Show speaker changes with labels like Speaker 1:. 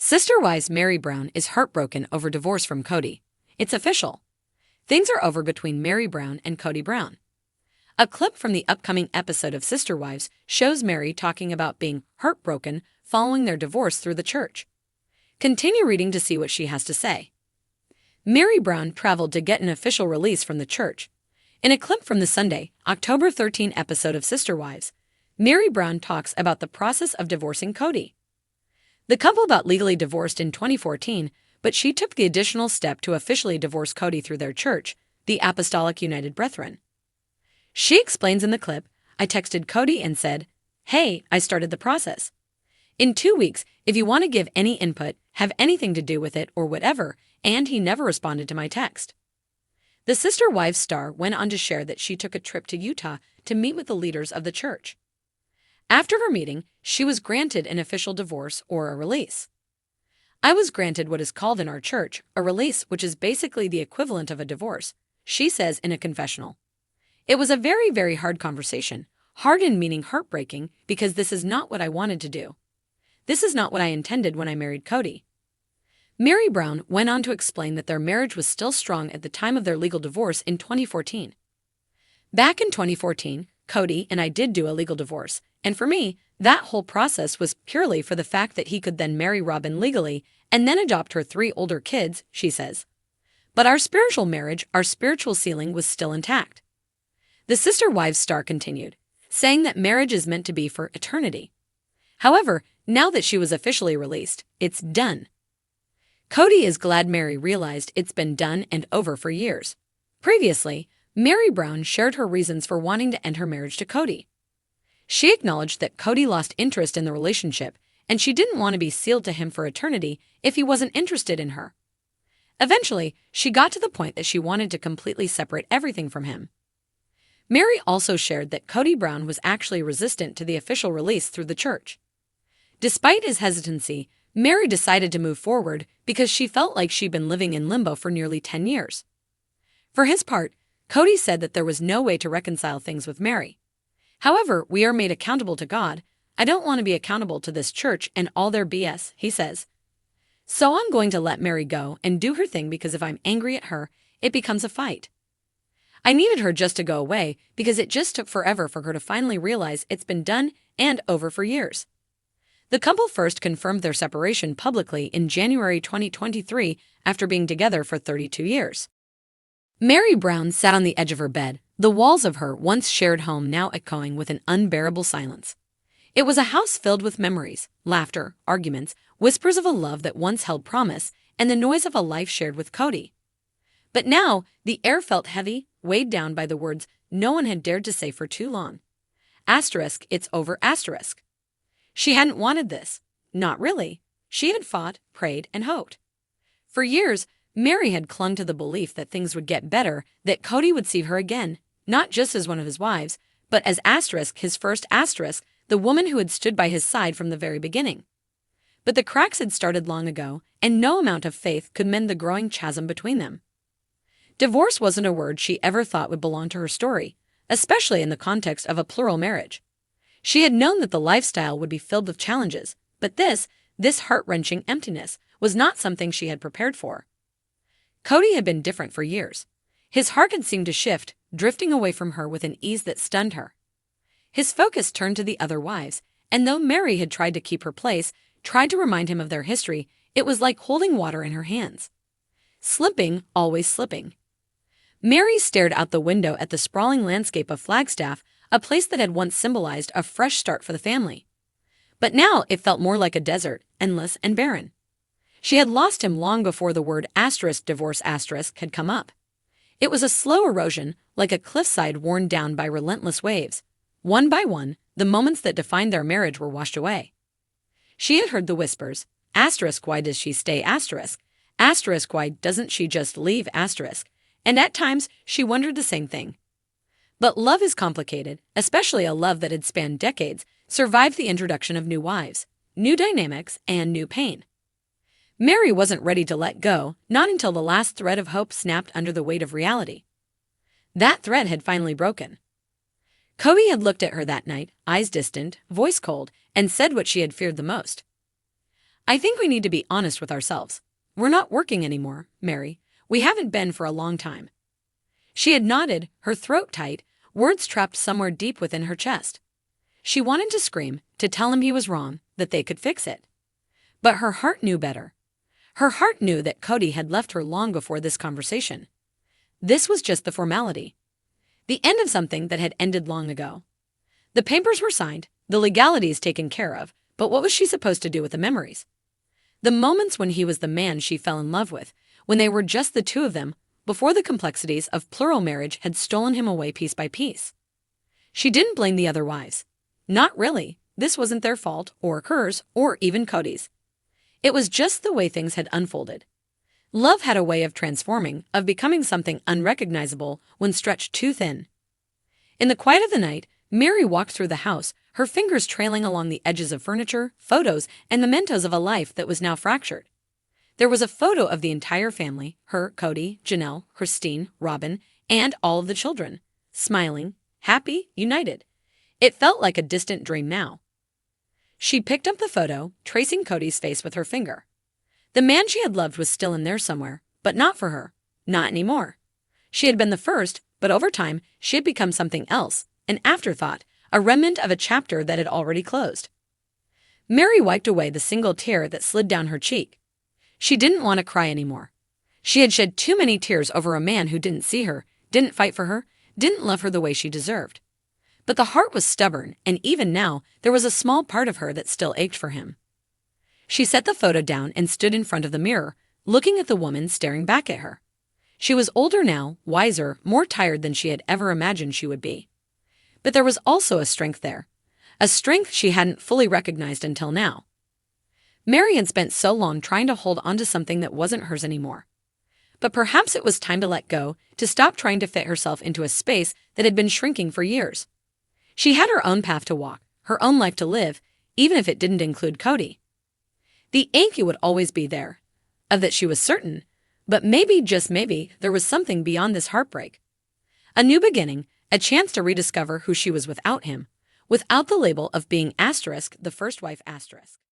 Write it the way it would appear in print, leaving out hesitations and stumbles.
Speaker 1: Sister-wives Meri Brown is heartbroken over divorce from Kody. It's official. Things are over between Meri Brown and Kody Brown. A clip from the upcoming episode of Sister Wives shows Meri talking about being heartbroken following their divorce through the church. Continue reading to see what she has to say. Meri Brown traveled to get an official release from the church. In a clip from the Sunday, October 13 episode of Sister Wives, Meri Brown talks about the process of divorcing Kody. The couple got legally divorced in 2014, but she took the additional step to officially divorce Kody through their church, the Apostolic United Brethren. She explains in the clip, "I texted Kody and said, 'Hey, I started the process. In 2 weeks, if you want to give any input, have anything to do with it or whatever,' and he never responded to my text." The Sister Wives star went on to share that she took a trip to Utah to meet with the leaders of the church. After her meeting, she was granted an official divorce or a release. "I was granted what is called in our church a release, which is basically the equivalent of a divorce," she says in a confessional. "It was a very, very hard conversation. Hard in meaning heartbreaking, because this is not what I wanted to do. This is not what I intended when I married Kody." Meri Brown went on to explain that their marriage was still strong at the time of their legal divorce in 2014. "Back in 2014, Kody and I did do a legal divorce, and for me, that whole process was purely for the fact that he could then marry Robin legally and then adopt her 3 older kids," she says. "But our spiritual marriage, our spiritual ceiling was still intact." The Sister Wives star continued, saying that marriage is meant to be for eternity. However, now that she was officially released, it's done. Kody is glad Meri realized it's been done and over for years. Previously, Meri Brown shared her reasons for wanting to end her marriage to Kody. She acknowledged that Kody lost interest in the relationship, and she didn't want to be sealed to him for eternity if he wasn't interested in her. Eventually, she got to the point that she wanted to completely separate everything from him. Meri also shared that Kody Brown was actually resistant to the official release through the church. Despite his hesitancy, Meri decided to move forward because she felt like she'd been living in limbo for nearly 10 years. For his part, Kody said that there was no way to reconcile things with Meri. "However, we are made accountable to God. I don't want to be accountable to this church and all their BS," he says. "So I'm going to let Meri go and do her thing, because if I'm angry at her, it becomes a fight. I needed her just to go away because it just took forever for her to finally realize it's been done and over for years." The couple first confirmed their separation publicly in January 2023 after being together for 32 years. Meri Brown sat on the edge of her bed, the walls of her once shared home now echoing with an unbearable silence. It was a house filled with memories, laughter, arguments, whispers of a love that once held promise, and the noise of a life shared with Kody. But now, the air felt heavy, weighed down by the words no one had dared to say for too long. It's over. She hadn't wanted this. Not really. She had fought, prayed, and hoped. For years, Meri had clung to the belief that things would get better, that Kody would see her again, not just as one of his wives, but as his first the woman who had stood by his side from the very beginning. But the cracks had started long ago, and no amount of faith could mend the growing chasm between them. Divorce wasn't a word she ever thought would belong to her story, especially in the context of a plural marriage. She had known that the lifestyle would be filled with challenges, but this heart-wrenching emptiness was not something she had prepared for. Kody had been different for years. His heart had seemed to shift, drifting away from her with an ease that stunned her. His focus turned to the other wives, and though Meri had tried to keep her place, tried to remind him of their history, it was like holding water in her hands. Slipping, always slipping. Meri stared out the window at the sprawling landscape of Flagstaff, a place that had once symbolized a fresh start for the family. But now it felt more like a desert, endless and barren. She had lost him long before the word divorce had come up. It was a slow erosion, like a cliffside worn down by relentless waves. One by one, the moments that defined their marriage were washed away. She had heard the whispers, why does she stay, why doesn't she just leave, and at times she wondered the same thing. But love is complicated, especially a love that had spanned decades, survived the introduction of new wives, new dynamics, and new pain. Meri wasn't ready to let go, not until the last thread of hope snapped under the weight of reality. That thread had finally broken. Kody had looked at her that night, eyes distant, voice cold, and said what she had feared the most. I think we need to be honest with ourselves. We're not working anymore, Meri. We haven't been for a long time. She had nodded, her throat tight, words trapped somewhere deep within her chest. She wanted to scream, to tell him he was wrong, that they could fix it. But her heart knew better. Her heart knew that Kody had left her long before this conversation. This was just the formality. The end of something that had ended long ago. The papers were signed, the legalities taken care of, but what was she supposed to do with the memories? The moments when he was the man she fell in love with, when they were just the two of them, before the complexities of plural marriage had stolen him away piece by piece. She didn't blame the other wives. Not really. This wasn't their fault, or hers, or even Kody's. It was just the way things had unfolded. Love had a way of transforming, of becoming something unrecognizable when stretched too thin. In the quiet of the night, Meri walked through the house, her fingers trailing along the edges of furniture, photos, and mementos of a life that was now fractured. There was a photo of the entire family, her, Kody, Janelle, Cristin, Robin, and all of the children, smiling, happy, united. It felt like a distant dream now. She picked up the photo, tracing Kody's face with her finger. The man she had loved was still in there somewhere, but not for her. Not anymore. She had been the first, but over time, she had become something else, an afterthought, a remnant of a chapter that had already closed. Meri wiped away the single tear that slid down her cheek. She didn't want to cry anymore. She had shed too many tears over a man who didn't see her, didn't fight for her, didn't love her the way she deserved. But the heart was stubborn, and even now, there was a small part of her that still ached for him. She set the photo down and stood in front of the mirror, looking at the woman staring back at her. She was older now, wiser, more tired than she had ever imagined she would be. But there was also a strength there, a strength she hadn't fully recognized until now. Meri had spent so long trying to hold on to something that wasn't hers anymore. But perhaps it was time to let go, to stop trying to fit herself into a space that had been shrinking for years. She had her own path to walk, her own life to live, even if it didn't include Kody. The ache would always be there, of that she was certain, but maybe, just maybe, there was something beyond this heartbreak. A new beginning, a chance to rediscover who she was without him, without the label of being *, the first wife *.